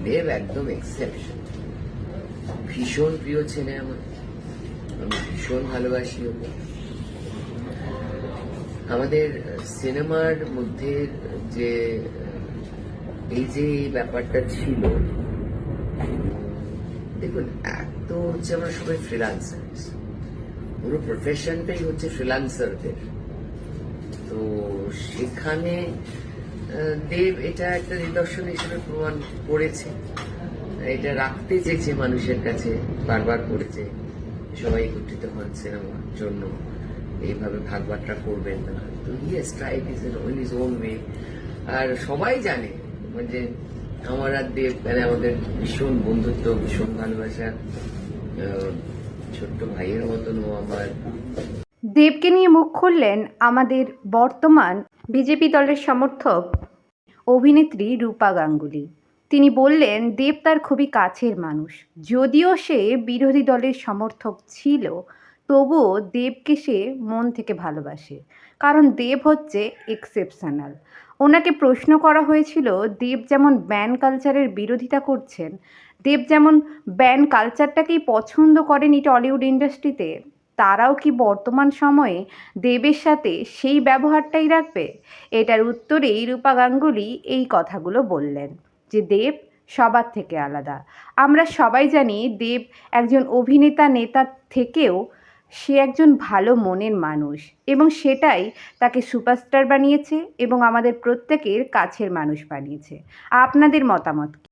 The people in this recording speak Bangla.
দেব একদম এক্সেপশন, ভীষণ প্রিয় ছেলে আমার, আমি ভীষণ ভালোবাসি ওকে। আমাদের সিনেমার মধ্যে যে এই যে ব্যাপারটা ছিল, দেখুন এত হচ্ছে আমরা সবাই ফ্রিল্যান্সার, পুরো প্রফেশনটাই হচ্ছে ফ্রিল্যান্সারদের। তো সেখানে দেব এটা একটা নিদর্শন হিসেবে প্রমাণ করেছে, এটা রাখতে চেয়েছে মানুষের কাছে, বারবার করেছে সবাই একত্রিত হন সিনেমার জন্য, এইভাবে ভাগ বাট্রা করবেন না। তো yes, tried is in his own way. আর সবাই জানে মানে আমার আর দেব মানে আমাদের ভীষণ বন্ধুত্ব, ভীষণ ভালোবাসা, ছোট্ট ভাইয়ের মতন ও আমার। দেবকে নিয়ে মুখ খুললেন আমাদের বর্তমান বিজেপি দলের সমর্থক অভিনেত্রী রূপা গাঙ্গুলি। তিনি বললেন দেব তার খুবই কাছের মানুষ, যদিও সে বিরোধী দলের সমর্থক ছিল, তবুও দেবকে সে মন থেকে ভালোবাসে, কারণ দেব হচ্ছে এক্সেপশনাল। ওনাকে প্রশ্ন করা হয়েছিল দেব যেমন ব্যান কালচারের বিরোধিতা করছেন, দেব যেমন ব্যান কালচারটাকেই পছন্দ করেন টলিউড ইন্ডাস্ট্রিতে, তারাও কি বর্তমান সময়ে দেবের সাথে সেই ব্যবহারটাই রাখবে? এটার উত্তরেই রূপা গাঙ্গুলি এই কথাগুলো বললেন যে দেব সবার থেকে আলাদা। আমরা সবাই জানি দেব একজন অভিনেতা নেতার থেকেও সে একজন ভালো মনের মানুষ, এবং সেটাই তাকে সুপারস্টার বানিয়েছে এবং আমাদের প্রত্যেকের কাছের মানুষ বানিয়েছে। আপনাদের মতামত কি?